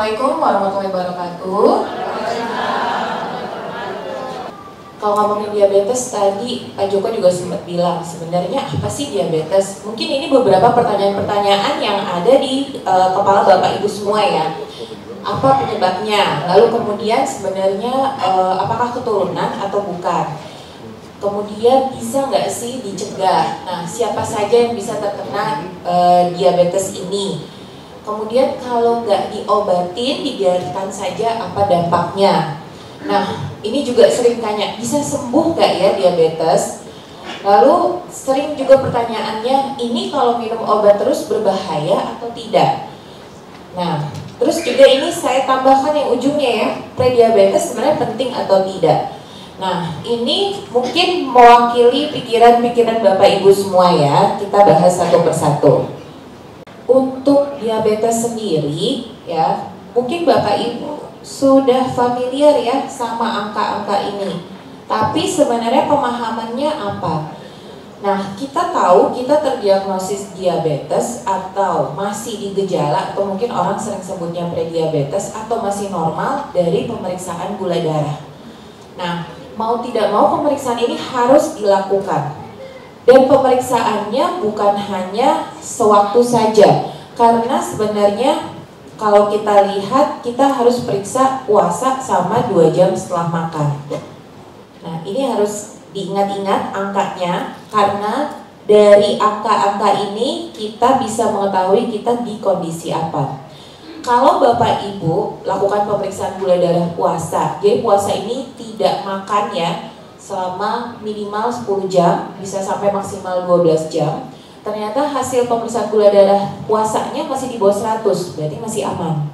Assalamualaikum warahmatullahi wabarakatuh. Kalau ngomongin diabetes tadi, Pak Joko juga sempat bilang sebenarnya apa sih diabetes? Mungkin ini beberapa pertanyaan-pertanyaan yang ada di kepala Bapak Ibu semua ya. Apa penyebabnya? Lalu kemudian sebenarnya apakah keturunan atau bukan? Kemudian bisa nggak sih dicegah? Nah, siapa saja yang bisa terkena diabetes ini? Kemudian kalau nggak diobatin, dibiarkan saja, apa dampaknya? Nah, ini juga sering tanya, bisa sembuh nggak ya diabetes? Lalu sering juga pertanyaannya, ini kalau minum obat terus berbahaya atau tidak? Nah, terus juga ini saya tambahkan yang ujungnya ya, prediabetes sebenarnya penting atau tidak? Nah, ini mungkin mewakili pikiran-pikiran Bapak Ibu semua ya, kita bahas satu persatu. Untuk diabetes sendiri ya, mungkin Bapak Ibu sudah familiar ya sama angka-angka ini. Tapi sebenarnya pemahamannya apa? Nah, kita tahu kita terdiagnosis diabetes atau masih di gejala atau mungkin orang sering sebutnya prediabetes atau masih normal dari pemeriksaan gula darah. Nah, mau tidak mau pemeriksaan ini harus dilakukan. Dan pemeriksaannya bukan hanya sewaktu saja. Karena sebenarnya kalau kita lihat, kita harus periksa puasa sama 2 jam setelah makan. Nah, ini harus diingat-ingat angkanya, karena dari angka-angka ini kita bisa mengetahui kita di kondisi apa. Kalau Bapak Ibu lakukan pemeriksaan gula darah puasa, jadi puasa ini tidak makan ya, selama minimal 10 jam, bisa sampai maksimal 12 jam. Ternyata hasil pemeriksaan gula darah puasanya masih di bawah 100, berarti masih aman.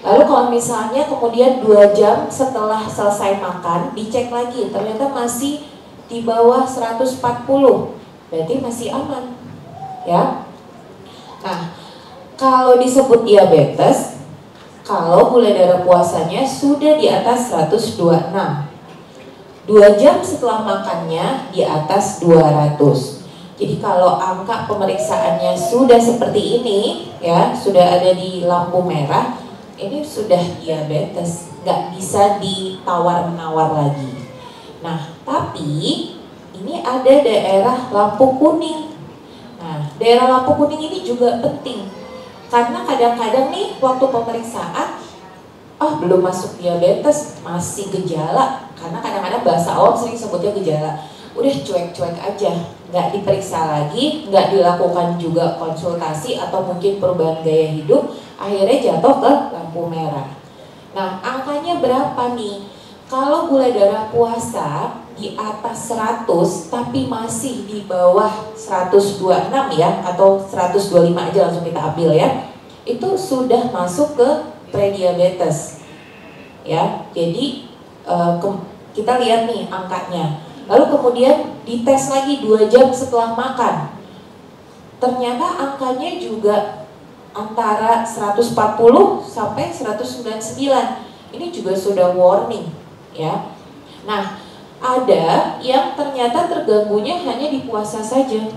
Lalu kalau misalnya kemudian 2 jam setelah selesai makan, dicek lagi, ternyata masih di bawah 140, berarti masih aman. Ya. Nah, kalau disebut diabetes, kalau gula darah puasanya sudah di atas 126, 2 jam setelah makannya di atas 200. Jadi kalau angka pemeriksaannya sudah seperti ini, ya sudah ada di lampu merah, ini sudah diabetes, nggak bisa ditawar-menawar lagi. Nah, tapi ini ada daerah lampu kuning. Nah, daerah lampu kuning ini juga penting, karena kadang-kadang nih waktu pemeriksaan, belum masuk diabetes, masih gejala, karena kadang-kadang bahasa awam sering sebutnya gejala. Udah cuek-cuek aja, nggak diperiksa lagi, nggak dilakukan juga konsultasi atau mungkin perubahan gaya hidup, akhirnya jatuh ke lampu merah. Nah, angkanya berapa nih? Kalau gula darah puasa di atas 100 tapi masih di bawah 126 ya, atau 125 aja langsung kita ambil ya, itu sudah masuk ke prediabetes ya. Jadi kita lihat nih angkanya. Lalu kemudian dites lagi 2 jam setelah makan. Ternyata angkanya juga antara 140 sampai 199. Ini juga sudah warning ya. Nah, ada yang ternyata terganggunya hanya di puasa saja.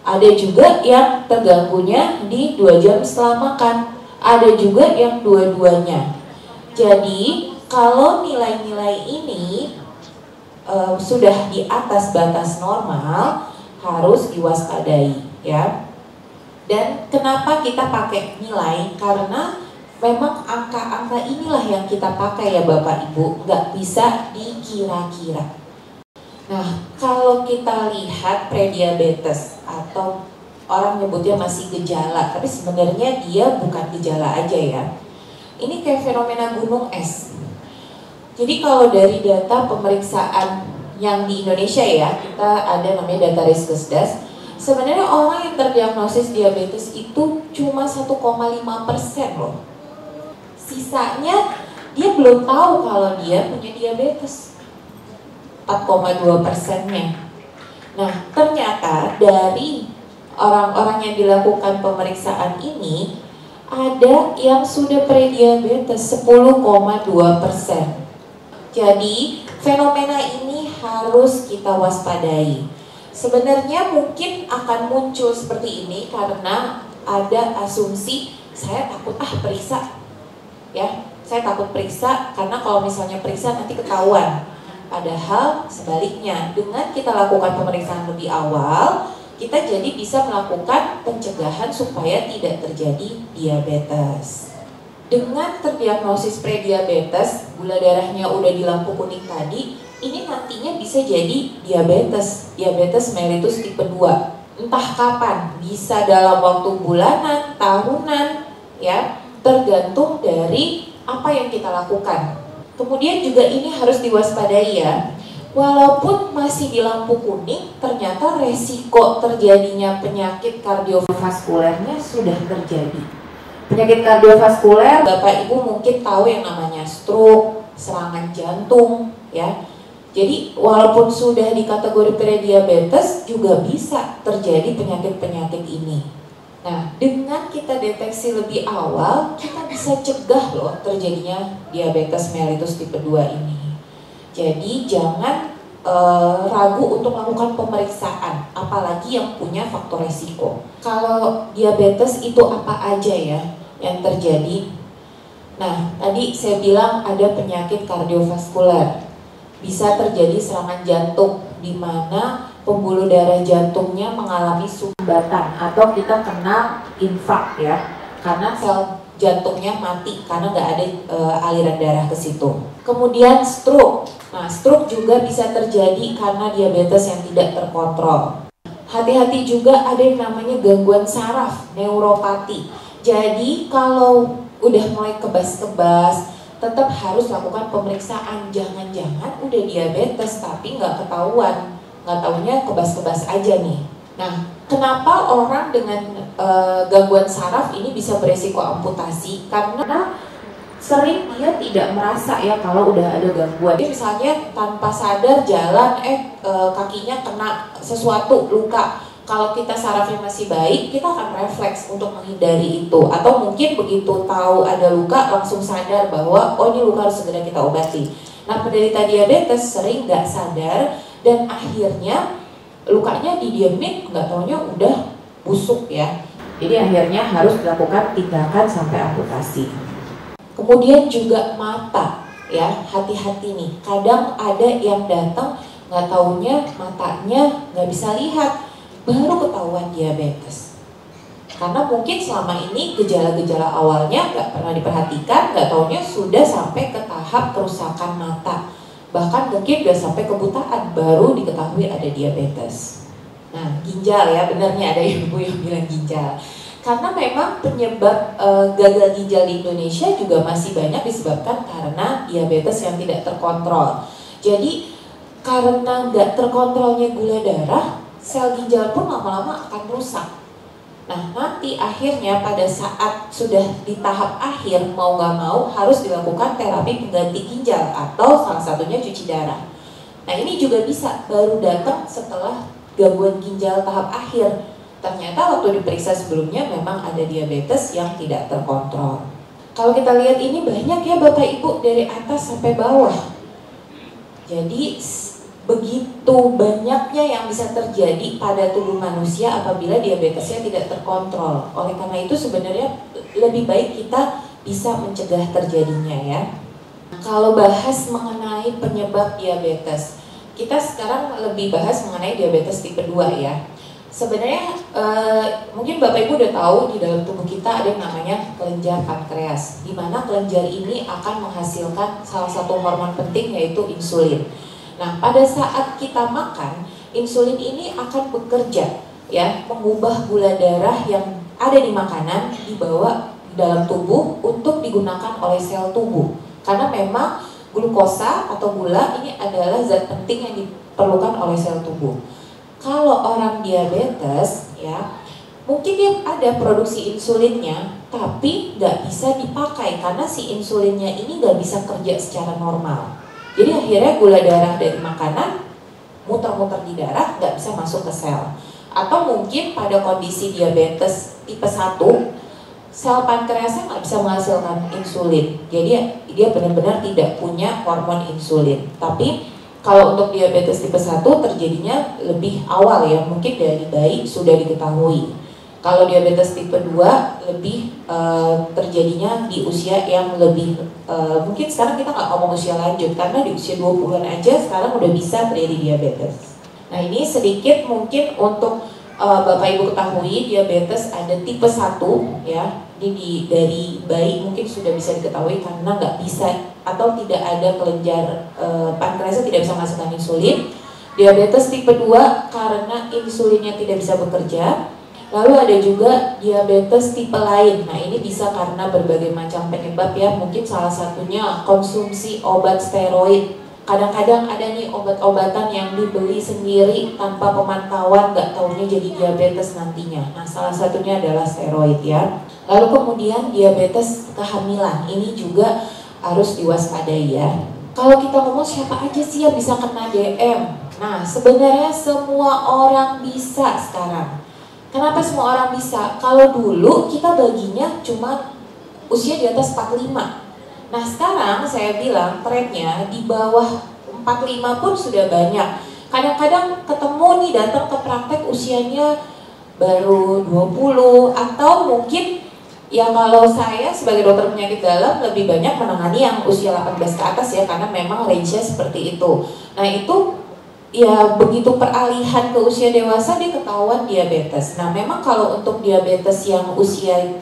Ada juga yang terganggunya di 2 jam setelah makan. Ada juga yang dua-duanya. Jadi, kalau nilai-nilai ini sudah di atas batas normal, harus diwaspadai ya. Dan kenapa kita pakai nilai? Karena memang angka-angka inilah yang kita pakai ya Bapak Ibu, nggak bisa dikira-kira. Nah, kalau kita lihat prediabetes atau orang nyebutnya masih gejala, tapi sebenarnya dia bukan gejala aja ya. Ini kayak fenomena gunung es. Jadi kalau dari data pemeriksaan yang di Indonesia ya, kita ada namanya data Riskesdas, sebenarnya orang yang terdiagnosis diabetes itu cuma 1,5% loh. Sisanya dia belum tahu kalau dia punya diabetes, 4,2%-nya. Nah, ternyata dari orang-orang yang dilakukan pemeriksaan ini, ada yang sudah prediabetes 10,2%. Jadi fenomena ini harus kita waspadai. Sebenarnya mungkin akan muncul seperti ini karena ada asumsi saya takut periksa ya. Saya takut periksa karena kalau misalnya periksa nanti ketahuan. Padahal sebaliknya, dengan kita lakukan pemeriksaan lebih awal, kita jadi bisa melakukan pencegahan supaya tidak terjadi diabetes. Dengan terdiagnosis prediabetes, gula darahnya udah di lampu kuning tadi, ini nantinya bisa jadi diabetes mellitus tipe 2. Entah kapan, bisa dalam waktu bulanan, tahunan, ya, tergantung dari apa yang kita lakukan. Kemudian juga ini harus diwaspadai ya, walaupun masih di lampu kuning, ternyata resiko terjadinya penyakit kardiovaskulernya sudah terjadi. Penyakit kardiovaskuler, Bapak Ibu mungkin tahu yang namanya stroke, serangan jantung, ya. Jadi walaupun sudah di kategori prediabetes, juga bisa terjadi penyakit-penyakit ini. Nah, dengan kita deteksi lebih awal, kita bisa cegah loh terjadinya diabetes mellitus tipe 2 ini. Jadi jangan ragu untuk melakukan pemeriksaan, apalagi yang punya faktor resiko. Kalau diabetes itu apa aja ya yang terjadi? Nah, tadi saya bilang ada penyakit kardiovaskuler. Bisa terjadi serangan jantung, di mana pembuluh darah jantungnya mengalami sumbatan atau kita kenal infark ya, karena sel jantungnya mati karena nggak ada aliran darah ke situ. Kemudian stroke. Nah, stroke juga bisa terjadi karena diabetes yang tidak terkontrol. Hati-hati juga ada yang namanya gangguan saraf, neuropati. Jadi kalau udah mulai kebas-kebas, tetap harus lakukan pemeriksaan. Jangan-jangan udah diabetes tapi nggak ketahuan, nggak taunya kebas-kebas aja nih. Nah, kenapa orang dengan gangguan saraf ini bisa beresiko amputasi? Karena sering dia tidak merasa ya kalau udah ada gangguan. Jadi misalnya tanpa sadar jalan, kakinya kena sesuatu, luka. Kalau kita sarafnya masih baik, kita akan refleks untuk menghindari itu. Atau mungkin begitu tahu ada luka, langsung sadar bahwa oh ini luka harus segera kita obati. Nah, penderita diabetes sering nggak sadar dan akhirnya lukanya didiemin, nggak taunya udah busuk ya. Jadi akhirnya harus dilakukan tindakan sampai amputasi. Kemudian juga mata ya, hati-hati nih. Kadang ada yang datang nggak taunya matanya nggak bisa lihat, baru ketahuan diabetes. Karena mungkin selama ini gejala-gejala awalnya nggak pernah diperhatikan, nggak taunya sudah sampai ke tahap kerusakan mata. Bahkan mungkin udah sampai kebutaan, baru diketahui ada diabetes. Nah, ginjal ya, benarnya ada ibu yang bilang ginjal. Karena memang penyebab gagal ginjal di Indonesia juga masih banyak disebabkan karena diabetes yang tidak terkontrol. Jadi karena nggak terkontrolnya gula darah, sel ginjal pun lama-lama akan rusak. Nah, nanti akhirnya pada saat sudah di tahap akhir, mau nggak mau harus dilakukan terapi pengganti ginjal atau salah satunya cuci darah. Nah, ini juga bisa baru datang setelah gangguan ginjal tahap akhir. Ternyata waktu diperiksa sebelumnya memang ada diabetes yang tidak terkontrol. Kalau kita lihat ini banyak ya Bapak Ibu, dari atas sampai bawah. Jadi begitu banyaknya yang bisa terjadi pada tubuh manusia apabila diabetesnya tidak terkontrol. Oleh karena itu sebenarnya lebih baik kita bisa mencegah terjadinya ya. Kalau bahas mengenai penyebab diabetes, kita sekarang lebih bahas mengenai diabetes tipe 2 ya. Sebenarnya mungkin Bapak Ibu udah tahu di dalam tubuh kita ada yang namanya kelenjar pankreas, di mana kelenjar ini akan menghasilkan salah satu hormon penting yaitu insulin. Nah, pada saat kita makan, insulin ini akan bekerja ya, mengubah gula darah yang ada di makanan dibawa di dalam tubuh untuk digunakan oleh sel tubuh. Karena memang glukosa atau gula ini adalah zat penting yang diperlukan oleh sel tubuh. Kalau orang diabetes ya, mungkin dia ada produksi insulinnya, tapi nggak bisa dipakai karena si insulinnya ini nggak bisa kerja secara normal. Jadi akhirnya gula darah dari makanan muter-muter di darah, nggak bisa masuk ke sel. Atau mungkin pada kondisi diabetes tipe 1, sel pankreasnya nggak bisa menghasilkan insulin. Jadi dia benar-benar tidak punya hormon insulin. Tapi kalau untuk diabetes tipe 1 terjadinya lebih awal ya, mungkin dari bayi sudah diketahui. Kalau diabetes tipe 2 lebih terjadinya di usia yang lebih mungkin sekarang kita nggak ngomong usia lanjut karena di usia 20-an aja sekarang udah bisa terjadi diabetes. Nah ini sedikit mungkin untuk Bapak Ibu ketahui, diabetes ada tipe 1 ya. Ini dari bayi mungkin sudah bisa diketahui karena nggak bisa atau tidak ada kelenjar pankreasnya tidak bisa menghasilkan insulin. Diabetes tipe 2 karena insulinnya tidak bisa bekerja. Lalu ada juga diabetes tipe lain. Nah ini bisa karena berbagai macam penyebab ya. Mungkin salah satunya konsumsi obat steroid. Kadang-kadang ada nih obat-obatan yang dibeli sendiri tanpa pemantauan, nggak taunya jadi diabetes nantinya. Nah salah satunya adalah steroid ya. Lalu kemudian diabetes kehamilan, ini juga harus diwaspadai ya. Kalau kita ngomong siapa aja sih yang bisa kena DM? Nah sebenarnya semua orang bisa sekarang. Kenapa semua orang bisa? Kalau dulu kita baginya cuma usia di atas 45. Nah sekarang saya bilang trennya di bawah 45 pun sudah banyak. Kadang-kadang ketemu nih datang ke praktek usianya baru 20 atau mungkin ya kalau saya sebagai dokter penyakit dalam lebih banyak menangani yang usia 18 ke atas ya karena memang range-nya seperti itu. Nah itu ya begitu peralihan ke usia dewasa dia ketahuan diabetes. Nah memang kalau untuk diabetes yang usia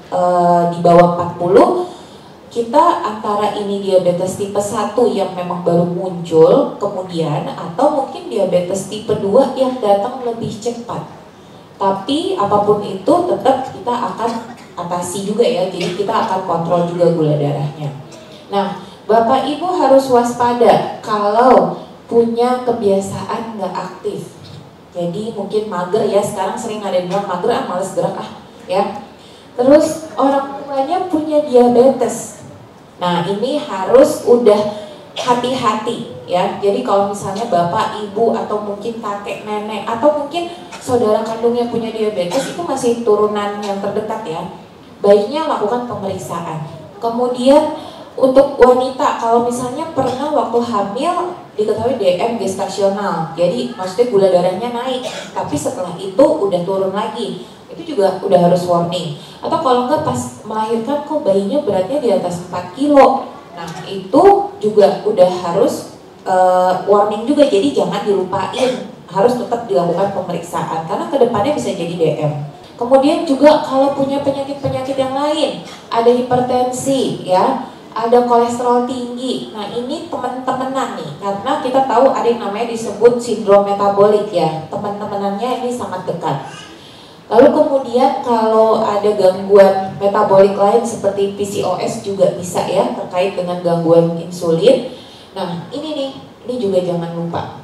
di bawah 40 kita antara ini diabetes tipe 1 yang memang baru muncul kemudian atau mungkin diabetes tipe 2 yang datang lebih cepat. Tapi apapun itu tetap kita akan atasi juga ya, jadi kita akan kontrol juga gula darahnya. Nah, Bapak Ibu harus waspada kalau punya kebiasaan nggak aktif. Jadi mungkin mager ya, sekarang sering ada yang bilang mager males gerak ya. Terus orang tuanya punya diabetes. Nah ini harus udah hati-hati ya. Jadi kalau misalnya bapak, ibu atau mungkin kakek, nenek atau mungkin saudara kandungnya punya diabetes itu masih turunan yang terdekat ya. Baiknya lakukan pemeriksaan. Kemudian untuk wanita kalau misalnya pernah waktu hamil diketahui DM gestasional. Jadi maksudnya gula darahnya naik, tapi setelah itu udah turun lagi. Itu juga udah harus warning. Atau kalau enggak pas melahirkan kok bayinya beratnya di atas 4 kilo. Nah itu juga udah harus warning juga. Jadi jangan dilupain, harus tetap dilakukan pemeriksaan karena kedepannya bisa jadi DM. Kemudian juga kalau punya penyakit-penyakit yang lain, ada hipertensi ya, ada kolesterol tinggi. Nah ini teman-temanan nih, karena kita tahu ada yang namanya disebut sindrom metabolik ya, teman-temanannya ini sangat dekat. Lalu kemudian kalau ada gangguan metabolik lain seperti PCOS juga bisa ya, terkait dengan gangguan insulin. Nah ini juga jangan lupa,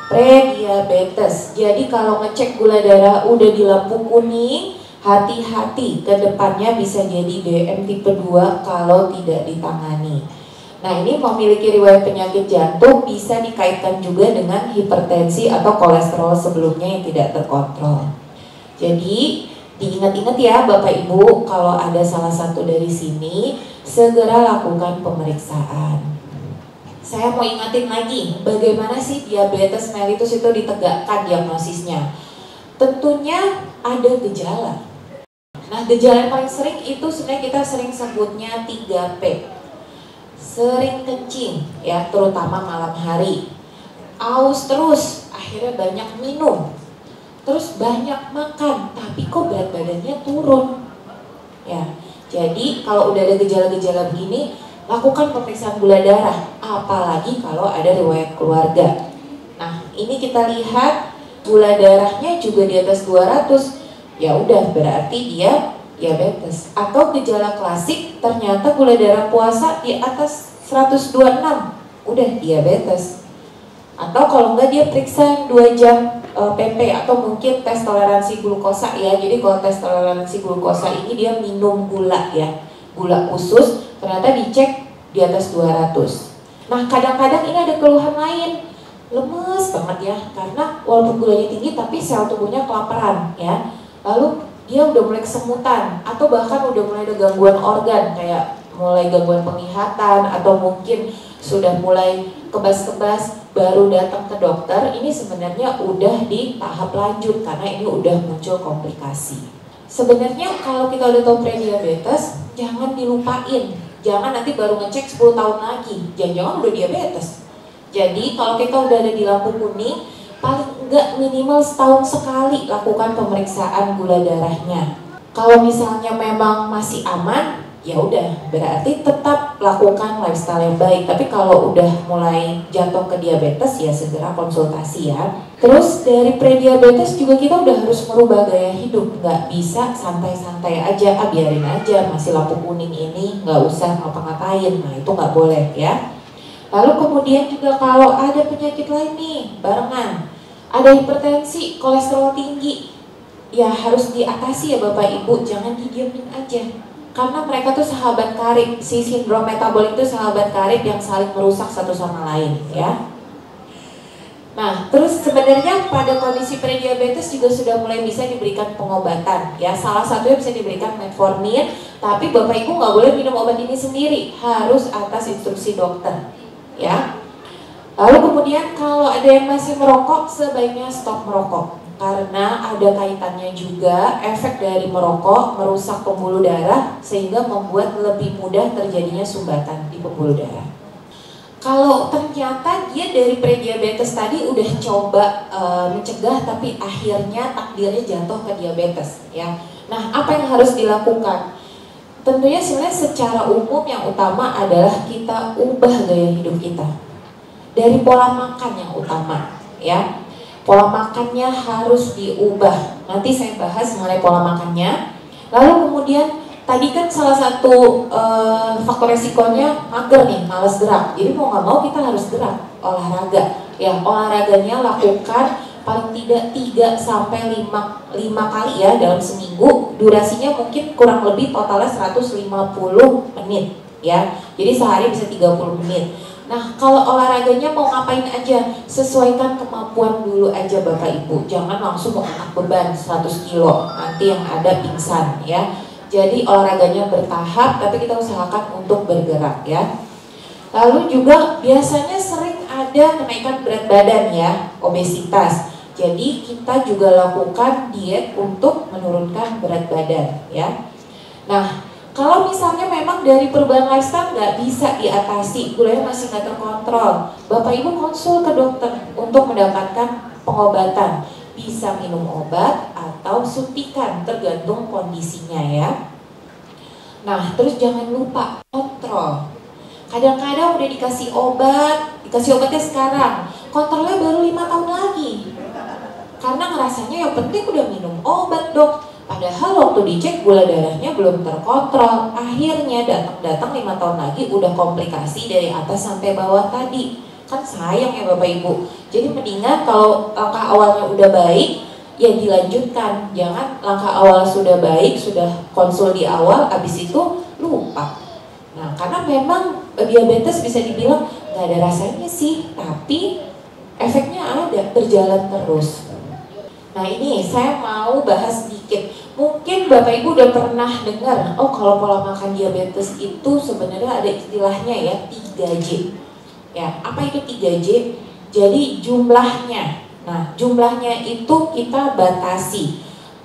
prediabetes. Jadi kalau ngecek gula darah udah di lampu kuning, hati-hati, ke depannya bisa jadi DM tipe 2 kalau tidak ditangani. Nah ini memiliki riwayat penyakit jantung bisa dikaitkan juga dengan hipertensi atau kolesterol sebelumnya yang tidak terkontrol. Jadi diingat-ingat ya Bapak Ibu, kalau ada salah satu dari sini segera lakukan pemeriksaan. Saya mau ingatin lagi, bagaimana sih diabetes mellitus itu ditegakkan diagnosisnya? Tentunya ada gejala. Nah gejala yang paling sering itu sebenarnya kita sering sebutnya 3P. Sering kencing ya, terutama malam hari. Aus terus, akhirnya banyak minum. Terus banyak makan, tapi kok berat badannya turun. Ya, jadi kalau udah ada gejala-gejala begini, lakukan pemeriksaan gula darah, apalagi kalau ada riwayat keluarga. Nah, ini kita lihat gula darahnya juga di atas 200. Ya udah, berarti dia diabetes. Atau gejala klasik ternyata gula darah puasa di atas 126, udah diabetes. Atau kalau enggak dia periksa 2 jam PP atau mungkin tes toleransi glukosa ya. Jadi kalau tes toleransi glukosa ini dia minum gula ya, gula khusus, ternyata dicek di atas 200. Nah kadang-kadang ini ada keluhan lain, lemes banget ya, karena walaupun gulanya tinggi tapi sel tubuhnya kelaparan ya. Lalu dia udah mulai kesemutan atau bahkan udah mulai ada gangguan organ kayak mulai gangguan penglihatan atau mungkin sudah mulai kebas-kebas, baru datang ke dokter. Ini sebenarnya udah di tahap lanjut karena ini udah muncul komplikasi. Sebenarnya kalau kita udah tahu prediabetes, jangan dilupain. Jangan nanti baru ngecek 10 tahun lagi, jangan-jangan udah diabetes. Jadi kalau kita udah ada di lampu kuning, paling enggak minimal setahun sekali lakukan pemeriksaan gula darahnya. Kalau misalnya memang masih aman, ya udah berarti tetap lakukan lifestyle yang baik. Tapi kalau udah mulai jatuh ke diabetes, ya segera konsultasi ya. Terus dari prediabetes juga kita udah harus merubah gaya hidup. Nggak bisa santai-santai aja, biarin aja masih lampu kuning ini, nggak usah ngapa-ngapain. Nah itu nggak boleh ya. Lalu kemudian juga kalau ada penyakit lain nih barengan, ada hipertensi, kolesterol tinggi, ya harus diatasi ya Bapak Ibu, jangan didiamin aja. Karena mereka tuh sahabat karib, si sindrom metabolik itu sahabat karib yang saling merusak satu sama lain ya. Nah, terus sebenarnya pada kondisi prediabetes juga sudah mulai bisa diberikan pengobatan ya. Salah satunya bisa diberikan metformin, tapi Bapak Ibu nggak boleh minum obat ini sendiri, harus atas instruksi dokter ya. Lalu kemudian kalau ada yang masih merokok, sebaiknya stop merokok. Karena ada kaitannya juga efek dari merokok merusak pembuluh darah sehingga membuat lebih mudah terjadinya sumbatan di pembuluh darah. Kalau ternyata dia dari prediabetes tadi udah coba mencegah tapi akhirnya takdirnya jatuh ke diabetes ya. Nah, apa yang harus dilakukan? Tentunya sebenarnya secara umum yang utama adalah kita ubah gaya hidup kita. Dari pola makan yang utama ya. Pola makannya harus diubah. Nanti saya bahas mengenai pola makannya. Lalu kemudian tadi kan salah satu faktor resikonya mager nih, malas gerak. Jadi mau nggak mau kita harus gerak, olahraga. Ya, olahraganya lakukan paling tidak 3 sampai 5 kali ya dalam seminggu. Durasinya mungkin kurang lebih totalnya 150 menit ya. Jadi sehari bisa 30 menit. Nah, kalau olahraganya mau ngapain aja, sesuaikan kemampuan dulu aja Bapak Ibu. Jangan langsung mengangkat beban 100 kilo, nanti yang ada pingsan ya. Jadi olahraganya bertahap, tapi kita usahakan untuk bergerak ya. Lalu juga biasanya sering ada kenaikan berat badan ya, obesitas. Jadi kita juga lakukan diet untuk menurunkan berat badan ya. Nah, kalau misalnya memang dari perubahan lifestyle nggak bisa diatasi, gulanya masih nggak terkontrol, Bapak Ibu konsul ke dokter untuk mendapatkan pengobatan. Bisa minum obat atau suntikan, tergantung kondisinya ya. Nah, terus jangan lupa kontrol. Kadang-kadang udah dikasih obatnya sekarang, kontrolnya baru 5 tahun lagi. Karena ngerasanya yang penting udah minum obat dok. Padahal waktu dicek gula darahnya belum terkontrol. Akhirnya datang 5 tahun lagi udah komplikasi dari atas sampai bawah tadi. Kan sayang ya Bapak Ibu. Jadi mendingan kalau langkah awalnya udah baik, ya dilanjutkan. Jangan langkah awal sudah baik, sudah konsul di awal, habis itu lupa. Nah, karena memang diabetes bisa dibilang nggak ada rasanya sih, tapi efeknya ada, berjalan terus. Nah ini saya mau bahas sedikit. Mungkin Bapak Ibu udah pernah dengar, oh kalau pola makan diabetes itu sebenarnya ada istilahnya ya 3J. Ya, apa itu 3J? Jadi jumlahnya. Nah, jumlahnya itu kita batasi.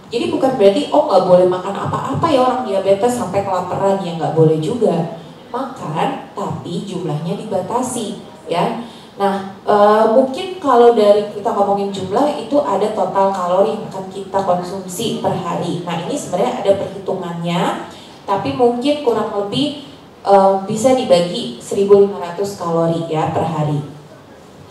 Jadi bukan berarti oh nggak boleh makan apa-apa ya orang diabetes sampai kelaparan, ya nggak boleh juga. Makan, tapi jumlahnya dibatasi ya. Nah, mungkin kalau dari kita ngomongin jumlah itu ada total kalori yang akan kita konsumsi per hari. Nah, ini sebenarnya ada perhitungannya, tapi mungkin kurang lebih bisa dibagi 1.500 kalori ya per hari.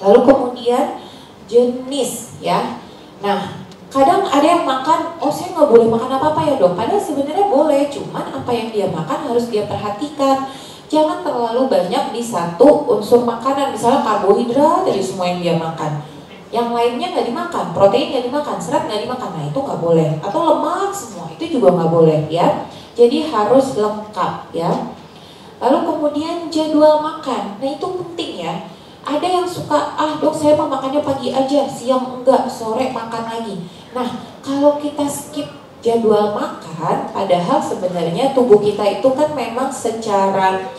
Lalu kemudian jenis ya. Nah, kadang ada yang makan, oh saya nggak boleh makan apa-apa ya dok. Padahal sebenarnya boleh, cuman apa yang dia makan harus dia perhatikan. Jangan terlalu banyak di satu unsur makanan, misalnya karbohidrat dari semua yang dia makan. Yang lainnya nggak dimakan, protein nggak dimakan, serat nggak dimakan, nah itu nggak boleh. Atau lemak semua, itu juga nggak boleh ya. Jadi harus lengkap ya. Lalu kemudian jadwal makan, nah itu penting ya. Ada yang suka, dok saya mau makannya pagi aja, siang enggak, sore makan lagi. Nah kalau kita skip jadwal makan, padahal sebenarnya tubuh kita itu kan memang secara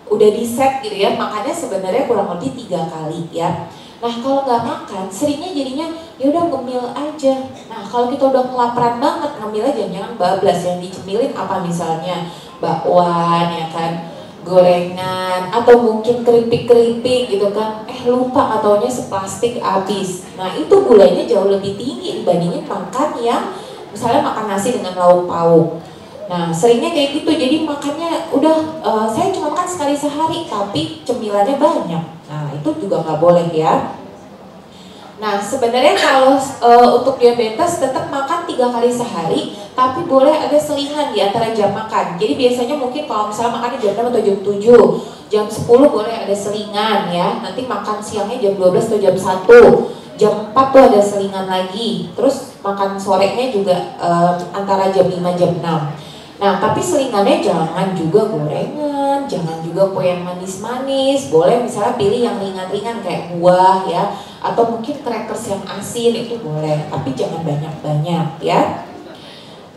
udah di set gitu ya, makannya sebenarnya kurang lebih 3 kali ya. Nah kalau nggak makan, seringnya jadinya ya udah ngemil aja. Nah kalau kita udah kelaparan banget, ngemil aja, jangan bablas. Yang dicemilin apa misalnya bakwan ya kan, gorengan, atau mungkin keripik-keripik gitu kan. Lupa katanya seplastik habis. Nah itu gulanya jauh lebih tinggi dibandingin makan yang misalnya makan nasi dengan lauk pauk. Nah seringnya kayak gitu, jadi makannya udah saya cuma makan sekali sehari tapi cemilannya banyak. Nah itu juga nggak boleh ya. Nah sebenarnya kalau untuk diabetes tetap makan 3 kali sehari, tapi boleh ada selingan di antara jam makan. Jadi biasanya mungkin kalau misalnya makannya jam 6 atau jam 7, jam 10 boleh ada selingan ya. Nanti makan siangnya jam 12 atau jam 1, jam 4 tuh ada selingan lagi. Terus makan sorenya juga antara jam 5 jam 6. Nah tapi selingannya jangan juga gorengan, jangan juga kue yang manis-manis. Boleh misalnya pilih yang ringan-ringan kayak buah ya, atau mungkin crackers yang asin, itu boleh, tapi jangan banyak-banyak ya.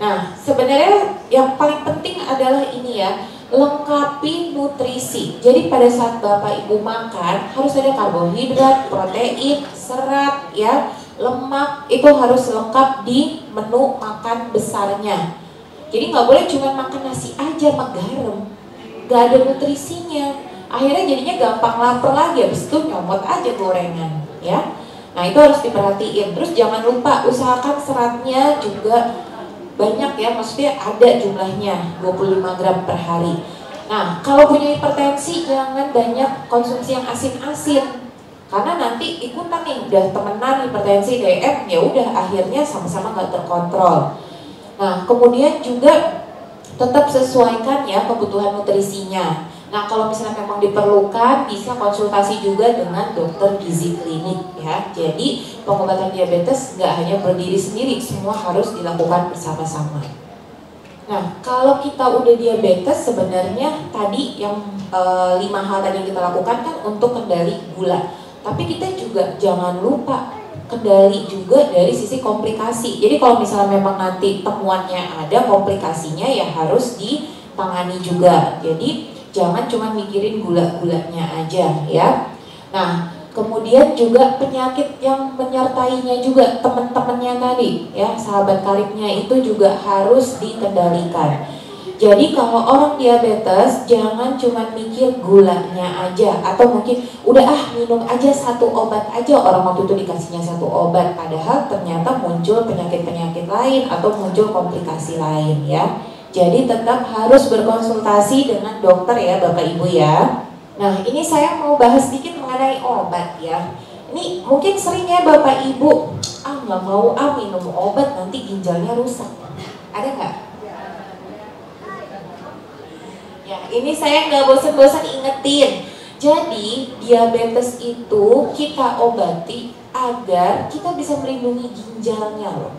Nah sebenarnya yang paling penting adalah ini ya, lengkapi nutrisi. Jadi pada saat Bapak Ibu makan harus ada karbohidrat, protein, serat ya, lemak, itu harus lengkap di menu makan besarnya. Jadi nggak boleh cuma makan nasi aja sama garam, nggak ada nutrisinya. Akhirnya jadinya gampang lapar lagi, habis itu nyomot aja gorengan ya. Nah itu harus diperhatiin. Terus jangan lupa usahakan seratnya juga banyak ya, maksudnya ada jumlahnya 25 gram per hari. Nah kalau punya hipertensi jangan banyak konsumsi yang asin-asin, karena nanti ikutan nih udah temenan hipertensi DM, ya udah akhirnya sama-sama nggak terkontrol. Nah kemudian juga tetap sesuaikan ya kebutuhan nutrisinya. Nah kalau misalnya memang diperlukan, bisa konsultasi juga dengan dokter gizi klinik ya. Jadi pengobatan diabetes nggak hanya berdiri sendiri, semua harus dilakukan bersama-sama. Nah kalau kita udah diabetes, sebenarnya tadi yang 5 hal tadi yang kita lakukan kan untuk kendali gula. Tapi kita juga jangan lupa kendali juga dari sisi komplikasi. Jadi kalau misalnya memang nanti temuannya ada komplikasinya, ya harus ditangani juga. Jadi jangan cuma mikirin gula-gulanya aja ya. Nah kemudian juga penyakit yang menyertainya juga, teman-temannya tadi ya, sahabat karibnya itu juga harus dikendalikan. Jadi kalau orang diabetes jangan cuma mikir gulanya aja, atau mungkin udah minum aja satu obat aja. Orang waktu itu dikasihnya satu obat, padahal ternyata muncul penyakit-penyakit lain atau muncul komplikasi lain ya. Jadi tetap harus berkonsultasi dengan dokter ya Bapak Ibu ya. Nah ini saya mau bahas sedikit mengenai obat ya. Ini mungkin sering ya Bapak Ibu, nggak mau minum obat nanti ginjalnya rusak. Ada nggak? Ya, ini saya nggak bosan-bosan ingetin. Jadi diabetes itu kita obati agar kita bisa melindungi ginjalnya loh.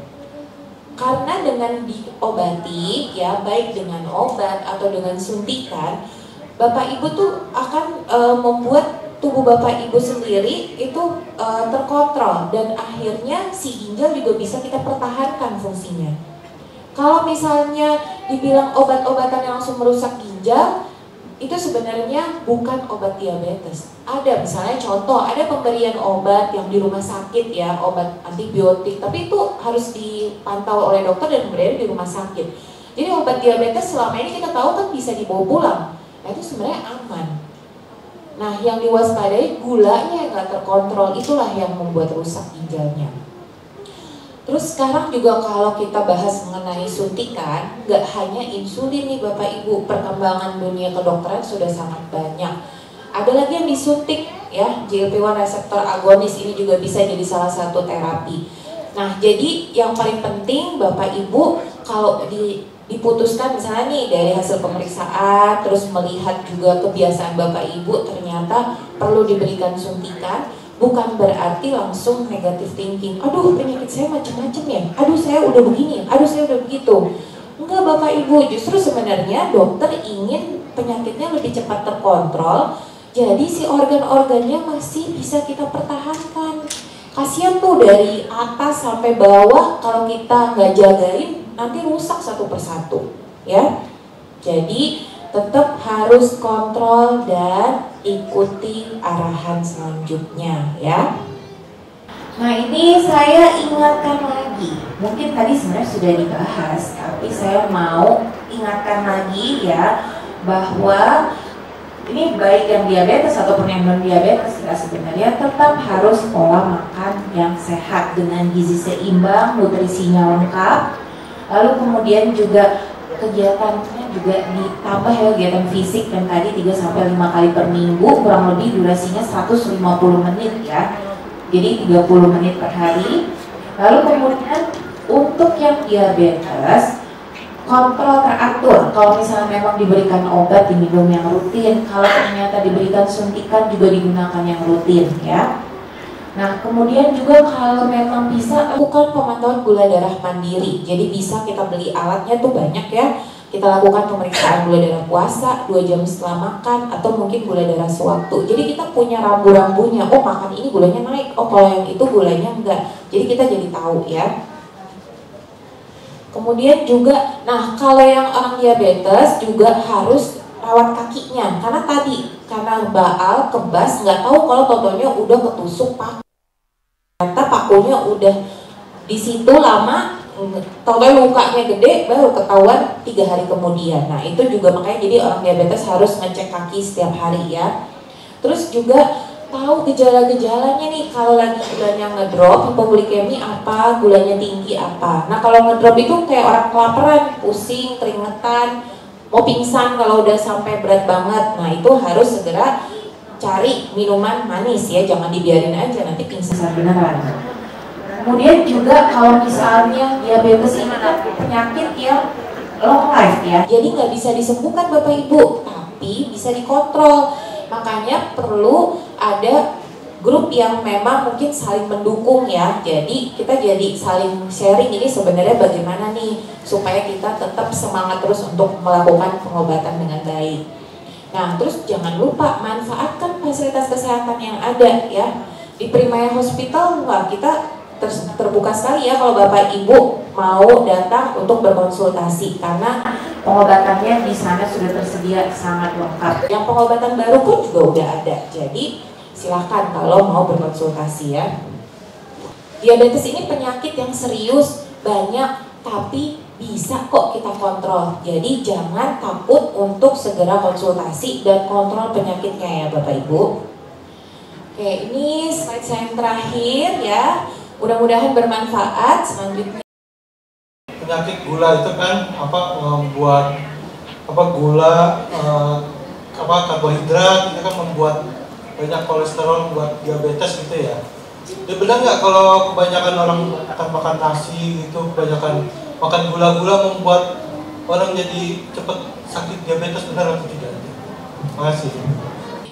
Karena dengan diobati ya, baik dengan obat atau dengan suntikan, Bapak Ibu tuh akan membuat tubuh Bapak Ibu sendiri itu terkontrol, dan akhirnya si ginjal juga bisa kita pertahankan fungsinya. Kalau misalnya dibilang obat-obatan yang langsung merusak ginjal, itu sebenarnya bukan obat diabetes. Ada misalnya contoh, ada pemberian obat yang di rumah sakit ya, obat antibiotik, tapi itu harus dipantau oleh dokter dan pemberian di rumah sakit. Jadi obat diabetes selama ini kita tahu kan bisa dibawa pulang. Nah itu sebenarnya aman. Nah yang diwaspadai gulanya yang gak terkontrol, itulah yang membuat rusak ginjalnya. Terus sekarang juga kalau kita bahas mengenai suntikan, nggak hanya insulin nih Bapak Ibu, perkembangan dunia kedokteran sudah sangat banyak. Ada lagi yang disuntik ya, GLP-1 reseptor agonis, ini juga bisa jadi salah satu terapi. Nah jadi yang paling penting Bapak Ibu, kalau diputuskan misalnya nih dari hasil pemeriksaan, terus melihat juga kebiasaan Bapak Ibu ternyata perlu diberikan suntikan, bukan berarti langsung negatif thinking. Aduh penyakit saya macam-macam ya, aduh saya udah begini, aduh saya udah begitu. Enggak Bapak Ibu, justru sebenarnya dokter ingin penyakitnya lebih cepat terkontrol. Jadi si organ-organnya masih bisa kita pertahankan. Kasihan tuh dari atas sampai bawah, kalau kita nggak jagain nanti rusak satu persatu ya. Jadi tetap harus kontrol dan ikuti arahan selanjutnya ya. Nah, ini saya ingatkan lagi, mungkin tadi sebenarnya sudah dibahas, tapi saya mau ingatkan lagi ya, bahwa ini baik yang diabetes ataupun yang non diabetes ya, sebenarnya tetap harus pola makan yang sehat dengan gizi seimbang, nutrisinya lengkap, lalu kemudian juga kegiatannya juga ditambah ya, kegiatan fisik dan tadi 3-5 kali per minggu, kurang lebih durasinya 150 menit ya. Jadi 30 menit per hari. Lalu kemudian untuk yang diabetes, kontrol teratur. Kalau misalnya memang diberikan obat, diminum yang rutin. Kalau ternyata diberikan suntikan, juga digunakan yang rutin ya. Nah, kemudian juga kalau memang bisa lakukan pemantauan gula darah mandiri. Jadi bisa kita beli alatnya tuh banyak ya. Kita lakukan pemeriksaan gula darah puasa 2 jam setelah makan, atau mungkin gula darah sewaktu. Jadi kita punya rambu-rambunya. Oh, makan ini gulanya naik. Oh, kalau yang itu gulanya enggak. Jadi kita jadi tahu ya. Kemudian juga, nah kalau yang orang diabetes juga harus rawat kakinya. Karena baal, kebas, nggak tahu kalau totonya udah ketusuk paku. Ternyata pakunya udah di situ lama, totalnya lukanya gede, baru ketahuan 3 hari kemudian. Nah itu juga makanya jadi orang diabetes harus ngecek kaki setiap hari ya. Terus juga tahu gejala-gejalanya nih, kalau lagi gulanya ngedrop, hipoglikemi apa, gulanya tinggi apa. Nah kalau ngedrop itu kayak orang kelaparan, pusing, keringetan, mau pingsan kalau udah sampai berat banget. Nah itu harus segera cari minuman manis ya, jangan dibiarin aja nanti pingsan beneran. Kemudian juga kalau misalnya diabetes ini kan penyakit yang long life ya, jadi nggak bisa disembuhkan Bapak Ibu, tapi bisa dikontrol. Makanya perlu ada grup yang memang mungkin saling mendukung ya. Jadi kita jadi saling sharing ini sebenarnya bagaimana nih supaya kita tetap semangat terus untuk melakukan pengobatan dengan baik. Nah terus jangan lupa manfaatkan fasilitas kesehatan yang ada ya. Di Primaya Hospital wah kita terbuka sekali ya kalau Bapak Ibu mau datang untuk berkonsultasi, karena pengobatannya di sana sudah tersedia sangat lengkap. Yang pengobatan baru pun juga udah ada, jadi silahkan kalau mau berkonsultasi ya. Diabetes ini penyakit yang serius, banyak, tapi bisa kok kita kontrol. Jadi jangan takut untuk segera konsultasi dan kontrol penyakitnya ya Bapak Ibu. Oke, ini slide saya yang terakhir ya. Mudah-mudahan bermanfaat. Selanjutnya penyakit gula itu kan membuat gula karbohidrat itu kan membuat banyak kolesterol, membuat diabetes gitu ya. Jadi benar nggak kalau kebanyakan orang makan nasi itu, kebanyakan makan gula-gula membuat orang jadi cepat sakit diabetes, benar atau tidak? Terima kasih.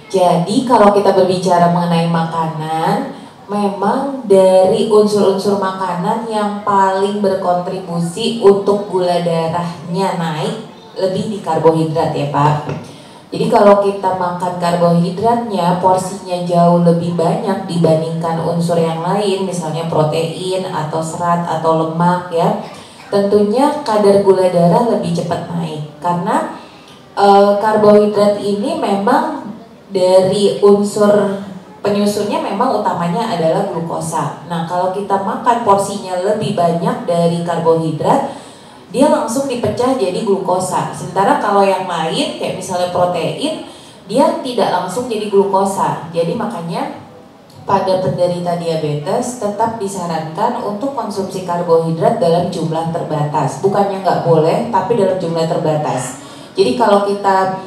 Jadi kalau kita berbicara mengenai makanan, memang dari unsur-unsur makanan yang paling berkontribusi untuk gula darahnya naik lebih di karbohidrat ya Pak. Jadi kalau kita makan karbohidratnya porsinya jauh lebih banyak dibandingkan unsur yang lain, misalnya protein atau serat atau lemak ya, tentunya kadar gula darah lebih cepat naik. Karena karbohidrat ini memang dari unsur penyusunnya memang utamanya adalah glukosa. Nah kalau kita makan porsinya lebih banyak dari karbohidrat, dia langsung dipecah jadi glukosa. Sementara kalau yang lain kayak misalnya protein, dia tidak langsung jadi glukosa. Jadi makanya pada penderita diabetes tetap disarankan untuk konsumsi karbohidrat dalam jumlah terbatas. Bukannya nggak boleh, tapi dalam jumlah terbatas. Jadi kalau kita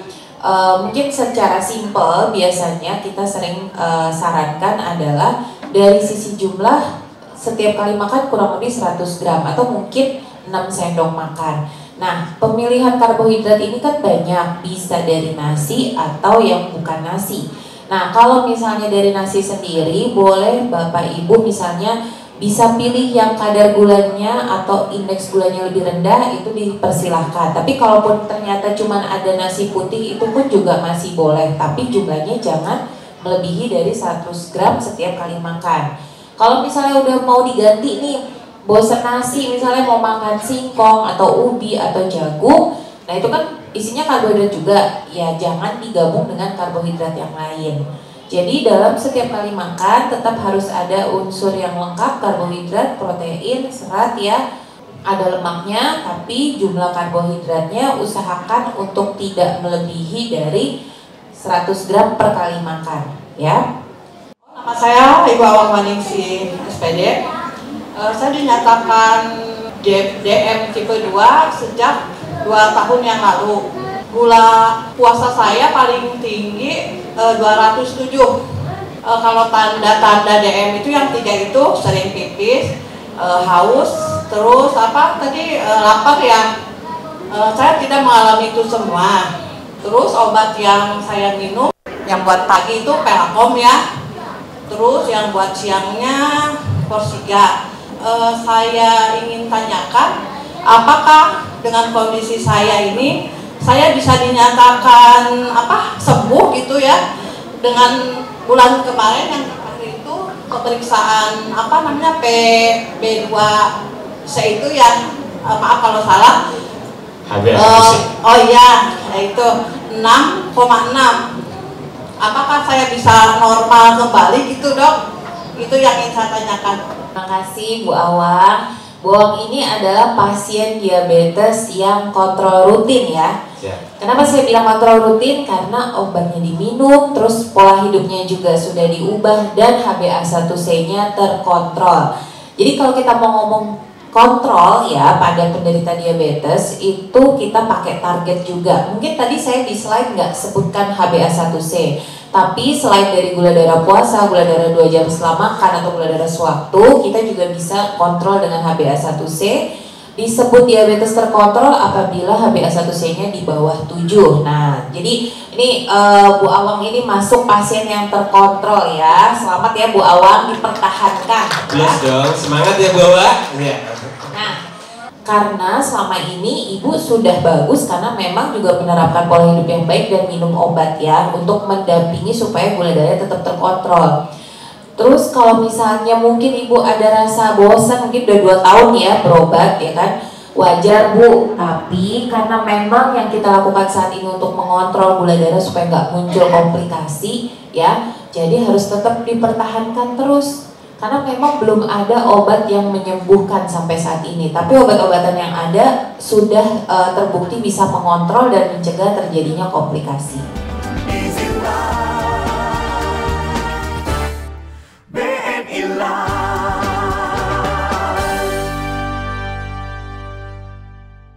mungkin secara simpel biasanya kita sering sarankan adalah dari sisi jumlah setiap kali makan kurang lebih 100 gram atau mungkin 6 sendok makan. Nah pemilihan karbohidrat ini kan banyak, bisa dari nasi atau yang bukan nasi. Nah kalau misalnya dari nasi sendiri boleh Bapak Ibu misalnya bisa pilih yang kadar gulanya atau indeks gulanya lebih rendah, itu dipersilahkan. Tapi kalaupun ternyata cuma ada nasi putih, itu pun juga masih boleh, tapi jumlahnya jangan melebihi dari 100 gram setiap kali makan. Kalau misalnya udah mau diganti nih, bosan nasi, misalnya mau makan singkong atau ubi atau jagung, nah itu kan isinya karbohidrat juga, ya jangan digabung dengan karbohidrat yang lain. Jadi dalam setiap kali makan tetap harus ada unsur yang lengkap, karbohidrat, protein, serat ya. Ada lemaknya, tapi jumlah karbohidratnya usahakan untuk tidak melebihi dari 100 gram per kali makan ya. Nama saya Ibu Awang Maningsi SPD. Saya dinyatakan DM tipe 2 sejak 2 tahun yang lalu. Gula puasa saya paling tinggi 207. Kalau tanda-tanda DM itu yang 3 itu sering pipis, haus, terus apa tadi lapar ya. Saya tidak mengalami itu semua. Terus obat yang saya minum, yang buat pagi itu Pelacom ya. Terus yang buat siangnya Forxiga. Saya ingin tanyakan, apakah dengan kondisi saya ini saya bisa dinyatakan sembuh gitu ya, dengan bulan kemarin yang terakhir itu pemeriksaan PB2C itu yang maaf kalau salah, oh iya itu 6,6. Apakah saya bisa normal kembali gitu dok? Itu yang ingin saya tanyakan. Terima kasih Bu Awang. Bu Awang ini adalah pasien diabetes yang kontrol rutin ya. Kenapa saya bilang kontrol rutin? Karena obatnya diminum, terus pola hidupnya juga sudah diubah dan HbA1c-nya terkontrol. Jadi kalau kita mau ngomong kontrol ya pada penderita diabetes itu kita pakai target juga. Mungkin tadi saya di slide nggak sebutkan HbA1c, tapi selain dari gula darah puasa, gula darah 2 jam setelah makan atau gula darah sewaktu, kita juga bisa kontrol dengan HbA1c. Disebut diabetes terkontrol apabila HbA1c-nya di bawah 7. Nah, jadi ini Bu Awang ini masuk pasien yang terkontrol ya. Selamat ya Bu Awang, dipertahankan. Yes dong, semangat ya Bu Awang. Nah, karena selama ini Ibu sudah bagus karena memang juga menerapkan pola hidup yang baik dan minum obat ya untuk mendampingi supaya gula darah tetap terkontrol. Terus kalau misalnya mungkin Ibu ada rasa bosan, mungkin udah 2 tahun ya berobat ya kan, wajar Bu. Tapi karena memang yang kita lakukan saat ini untuk mengontrol gula darah supaya nggak muncul komplikasi ya, jadi harus tetap dipertahankan terus. Karena memang belum ada obat yang menyembuhkan sampai saat ini. Tapi obat-obatan yang ada sudah terbukti bisa mengontrol dan mencegah terjadinya komplikasi.